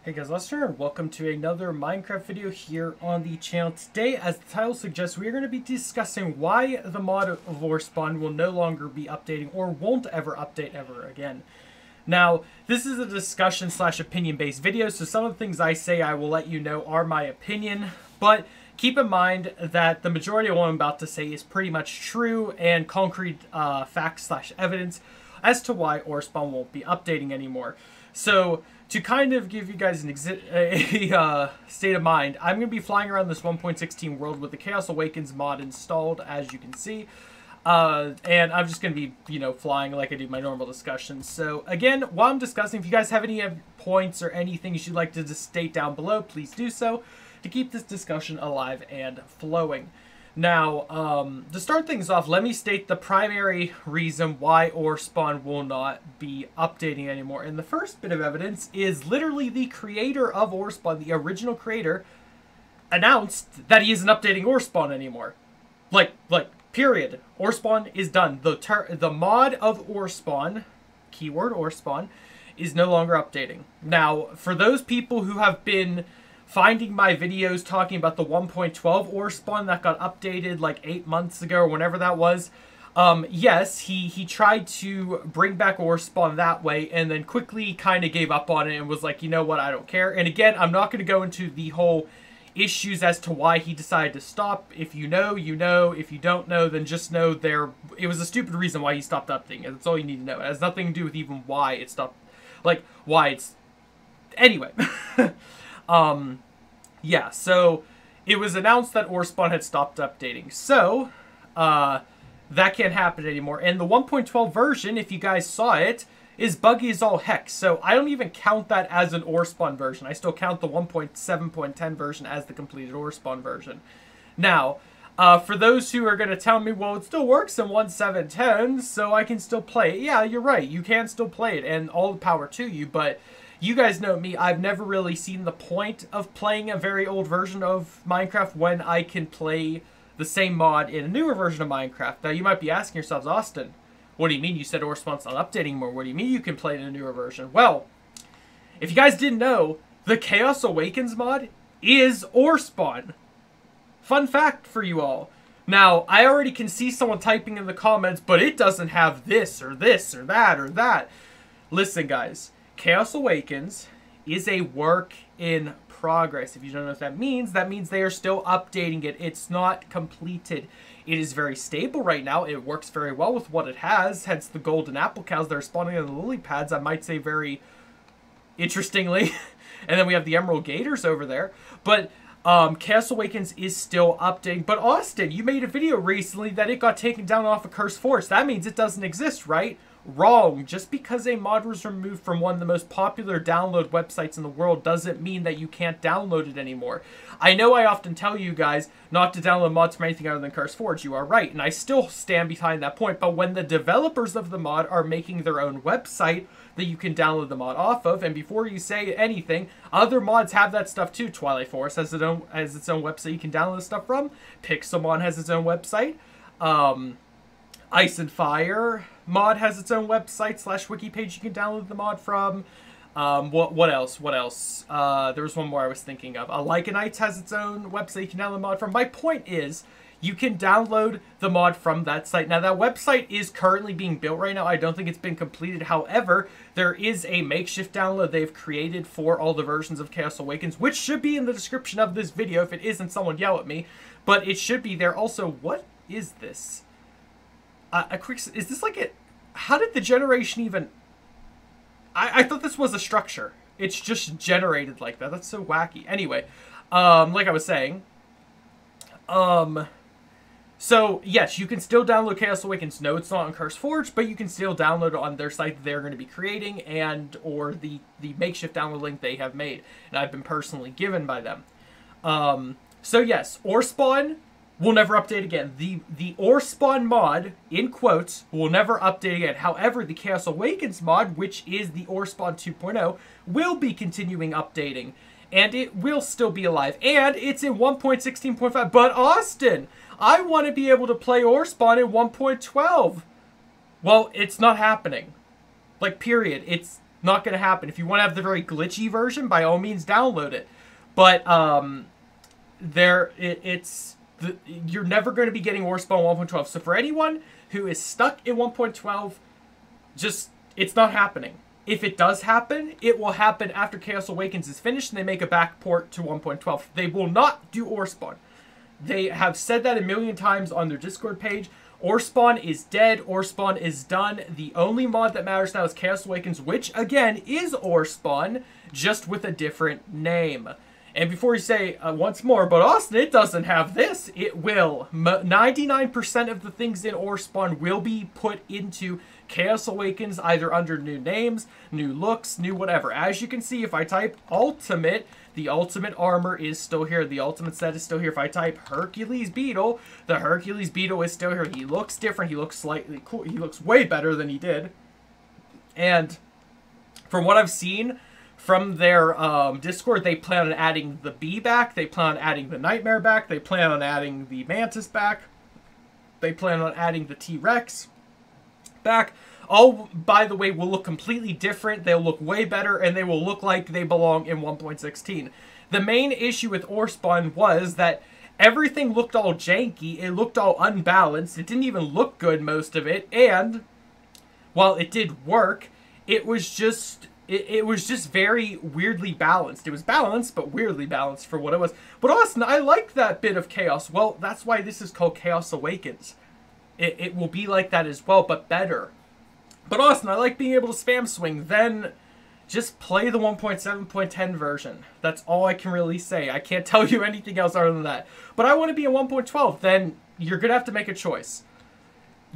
Hey guys, Lester, and welcome to another Minecraft video here on the channel. Today, as the title suggests, we are going to be discussing why the mod of Orespawn will no longer be updating or won't ever update ever again. Now, this is a discussion slash opinion based video, so some of the things I say I will let you know are my opinion, but keep in mind that the majority of what I'm about to say is pretty much true and concrete facts slash evidence as to why Orespawn won't be updating anymore. So, to kind of give you guys a state of mind, I'm going to be flying around this 1.16 world with the Chaos Awakens mod installed, as you can see. And I'm just going to be, flying like I do my normal discussions. So, again, while I'm discussing, if you guys have any points or anything you'd like to just state down below, please do so to keep this discussion alive and flowing. Now, to start things off, let me state the primary reason why Orespawn will not be updating anymore. And the first bit of evidence is literally the creator of Orespawn, the original creator, announced that he isn't updating Orespawn anymore. Like, period. Orespawn is done. The mod of Orespawn, keyword Orespawn, is no longer updating. Now, for those people who have been finding my videos talking about the 1.12 Orespawn that got updated like 8 months ago or whenever that was, yes, he tried to bring back Orespawn that way and then quickly kind of gave up on it and was like, you know what, I don't care. And again, I'm not going to go into the whole issues as to why he decided to stop. If you know, you know. If you don't know, then just know it was a stupid reason why he stopped updating it. That's all you need to know. It has nothing to do with even why it stopped, like, why it's... Anyway. Yeah, so it was announced that Orespawn had stopped updating. So, that can't happen anymore. And the 1.12 version, if you guys saw it, is buggy as all heck. So I don't even count that as an Orespawn version. I still count the 1.7.10 version as the completed Orespawn version. Now, for those who are going to tell me, well, it still works in 1.7.10, so I can still play it. Yeah, you're right. You can still play it, and all the power to you, but... You guys know me, I've never really seen the point of playing a very old version of Minecraft when I can play the same mod in a newer version of Minecraft. Now, you might be asking yourselves, Austin, what do you mean? You said Orespawn's not updating more. What do you mean you can play it in a newer version? Well, if you guys didn't know, the Chaos Awakens mod is Orespawn. Fun fact for you all. Now, I already can see someone typing in the comments, but it doesn't have this or this or that or that. Listen, guys. Chaos Awakens is a work in progress. If you don't know what that means they are still updating it. It's not completed. It is very stable right now. It works very well with what it has, hence the golden apple cows that are spawning on the lily pads, I might say very interestingly. And then we have the emerald gators over there. But Chaos Awakens is still updating. But Austin, you made a video recently that it got taken down off of Cursed Forest. That means it doesn't exist, right? Wrong. Just because a mod was removed from one of the most popular download websites in the world doesn't mean that you can't download it anymore. I know I often tell you guys not to download mods from anything other than Curse Forge. You are right, and I still stand behind that point. But when the developers of the mod are making their own website that you can download the mod off of, and before you say anything, other mods have that stuff too. Twilight Forest has its own website you can download stuff from. Pixelmon has its own website. Ice and Fire mod has its own website slash wiki page you can download the mod from. What else? There was one more I was thinking of. Lycanites has its own website you can download the mod from. My point is, you can download the mod from that site. Now, that website is currently being built right now. I don't think it's been completed. However, there is a makeshift download they've created for all the versions of Chaos Awakens, which should be in the description of this video. If it isn't, someone yell at me. But it should be there. Also, what is this? Is this like it? How did the generation even... I thought this was a structure. It's just generated like that. That's so wacky. Anyway, like I was saying, so yes, you can still download Chaos Awakens. No, it's not on Curse Forge, but you can still download it on their site that they're going to be creating, and or the makeshift download link they have made, and I've been personally given by them. So yes, Orespawn will never update again. The Orespawn mod, in quotes, will never update again. However, the Chaos Awakens mod, which is the Orespawn 2.0, will be continuing updating. And it will still be alive. And it's in 1.16.5. But Austin, I want to be able to play Orespawn in 1.12. Well, it's not happening. Like, period. Not going to happen. If you want to have the very glitchy version, by all means, download it. But you're never going to be getting Orespawn 1.12. So for anyone who is stuck in 1.12, it's not happening. If it does happen, it will happen after Chaos Awakens is finished and they make a back port to 1.12. They will not do Orespawn. They have said that a million times on their Discord page. Orespawn is dead. Orespawn is done. The only mod that matters now is Chaos Awakens, which, again, is Orespawn, just with a different name. And before you say, once more, but Austin, it doesn't have this. It will. 99% of the things in Orespawn will be put into Chaos Awakens, either under new names, new looks, new whatever. As you can see, if I type Ultimate, the Ultimate armor is still here. The Ultimate set is still here. If I type Hercules Beetle, the Hercules Beetle is still here. He looks different. He looks slightly cool. He looks way better than he did. And from what I've seen from their Discord, they plan on adding the Bee back. They plan on adding the Nightmare back. They plan on adding the Mantis back. They plan on adding the T-Rex back. All, by the way, will look completely different. They'll look way better, and they will look like they belong in 1.16. The main issue with Orespawn was that everything looked all janky. It looked all unbalanced. It didn't even look good, most of it. And while it did work, it was just very weirdly balanced. It was balanced, but weirdly balanced for what it was. But Austin, I like that bit of chaos. Well, that's why this is called Chaos Awakens. It will be like that as well, but better. But Austin, I like being able to spam swing. Then just play the 1.7.10 version. That's all I can really say. I can't tell you anything else other than that. But I want to be in 1.12. Then you're going to have to make a choice.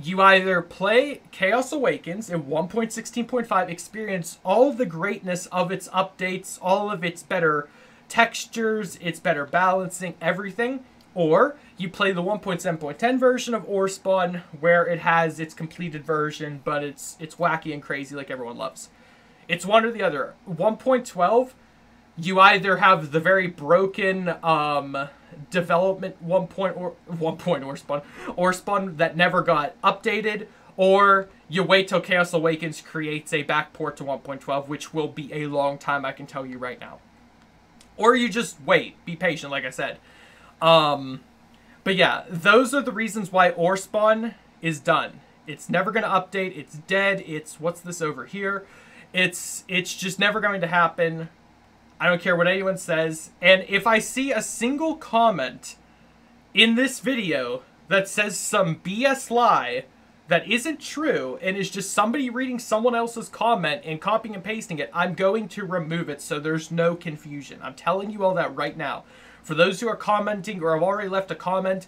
You either play Chaos Awakens in 1.16.5, experience all of the greatness of its updates, all of its better textures, its better balancing, everything, or you play the 1.7.10 version of Orespawn, where it has its completed version, but it's wacky and crazy like everyone loves. It's one or the other. 1.12, you either have the very broken development Orespawn that never got updated, or you wait till Chaos Awakens creates a backport to 1.12, which will be a long time, I can tell you right now. Or you just wait, be patient, like I said. But yeah, those are the reasons why Orespawn is done. It's never going to update. It's dead. It's, what's this over here? It's just never going to happen. I don't care what anyone says. And if I see a single comment in this video that says some BS lie that isn't true and is just somebody reading someone else's comment and copying and pasting it, I'm going to remove it so there's no confusion. I'm telling you all that right now. For those who are commenting or have already left a comment,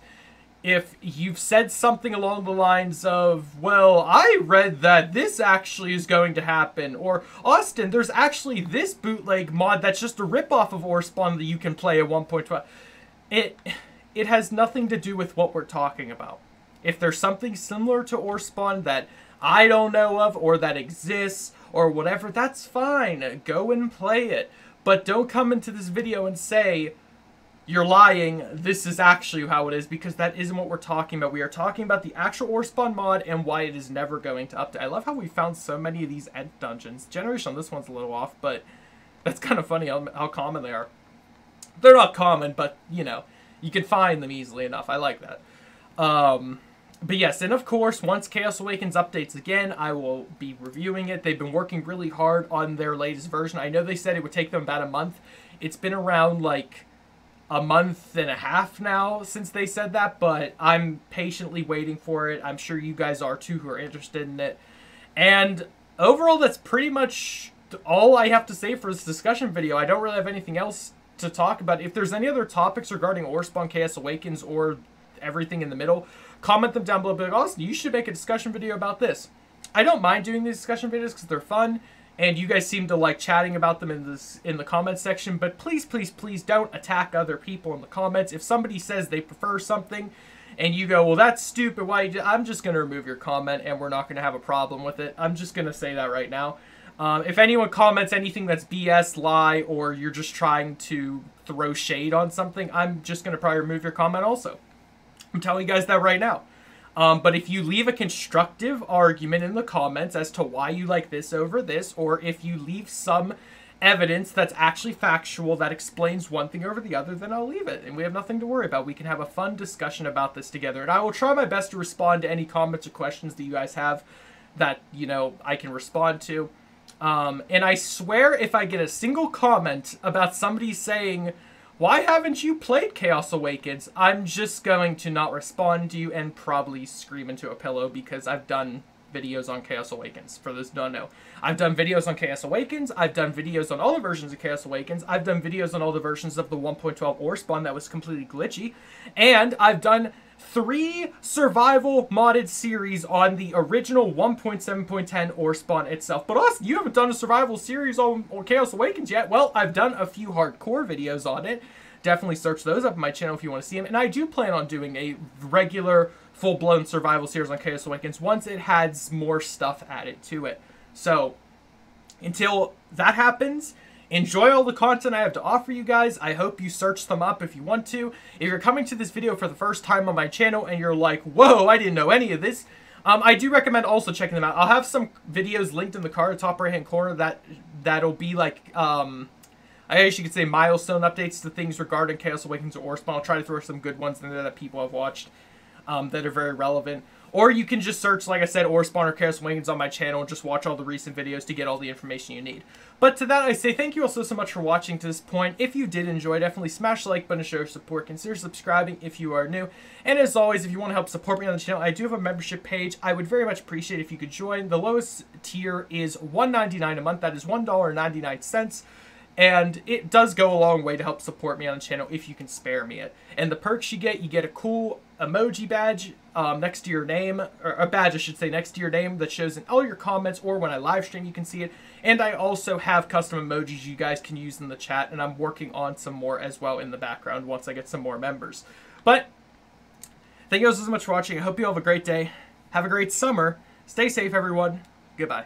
if you've said something along the lines of, well, I read that this actually is going to happen, or Austin, there's actually this bootleg mod that's just a ripoff of Orespawn that you can play at 1.12. It has nothing to do with what we're talking about. If there's something similar to Orespawn that I don't know of or that exists or whatever, that's fine. Go and play it. But don't come into this video and say, you're lying, this is actually how it is, because that isn't what we're talking about. We are talking about the actual Orespawn mod and why it is never going to update. I love how we found so many of these end dungeons. Generation on this one's a little off, but that's kind of funny how common they are. They're not common, but, you know, you can find them easily enough. I like that. But yes, and of course, once Chaos Awakens updates again, I will be reviewing it. They've been working really hard on their latest version. I know they said it would take them about a month. It's been around, like, a month and a half now since they said that, but I'm patiently waiting for it. I'm sure you guys are too who are interested in it. And overall, that's pretty much all I have to say for this discussion video. I don't really have anything else to talk about. If there's any other topics regarding Orespawn, Chaos Awakens, or everything in the middle, comment them down below. Be like, Austin, you should make a discussion video about this. I don't mind doing these discussion videos because they're fun. And you guys seem to like chatting about them in the comments section. But please, please, please don't attack other people in the comments. If somebody says they prefer something and you go, well, that's stupid, why? I'm just going to remove your comment and we're not going to have a problem with it. I'm just going to say that right now. If anyone comments anything that's BS, lie, or you're just trying to throw shade on something, I'm just going to probably remove your comment also. I'm telling you guys that right now. But if you leave a constructive argument in the comments as to why you like this over this, or if you leave some evidence that's actually factual that explains one thing over the other, then I'll leave it, and we have nothing to worry about. We can have a fun discussion about this together, and I will try my best to respond to any comments or questions that you guys have that, you know, I can respond to. And I swear if I get a single comment about somebody saying, why haven't you played Chaos Awakens, I'm just going to not respond to you and probably scream into a pillow, because I've done videos on Chaos Awakens. For those who don't know, I've done videos on Chaos Awakens, I've done videos on all the versions of Chaos Awakens, I've done videos on all the versions of the 1.12 Orespawn that was completely glitchy, and I've done 3 survival modded series on the original 1.7.10 Orespawn itself. But Austin, you haven't done a survival series on Chaos Awakens yet. Well, I've done a few hardcore videos on it. Definitely search those up on my channel if you want to see them. And I do plan on doing a regular full-blown survival series on Chaos Awakens once it has more stuff added to it. So, until that happens, enjoy all the content I have to offer you guys. I hope you search them up if you want to. If you're coming to this video for the first time on my channel and you're like, whoa, I didn't know any of this, I do recommend also checking them out. I'll have some videos linked in the card, top right-hand corner, that'll be like, I guess you could say milestone updates to things regarding Chaos Awakens or Orespawn. I'll try to throw some good ones in there that people have watched that are very relevant. Or you can just search, like I said, Orespawn or Chaos Awakens on my channel and just watch all the recent videos to get all the information you need. But to that, I say thank you all so much for watching to this point. If you did enjoy, definitely smash the like button to show your support. Consider subscribing if you are new. And as always, if you want to help support me on the channel, I do have a membership page. I would very much appreciate if you could join. The lowest tier is $1.99 a month. That is $1.99. And it does go a long way to help support me on the channel if you can spare me it. And the perks you get a cool emoji badge next to your name, or a badge I should say, next to your name that shows in all your comments, or when I live stream you can see it. And I also have custom emojis you guys can use in the chat, and I'm working on some more as well in the background once I get some more members. But thank you all so much for watching. I hope you all have a great day. Have a great summer. Stay safe, everyone. Goodbye.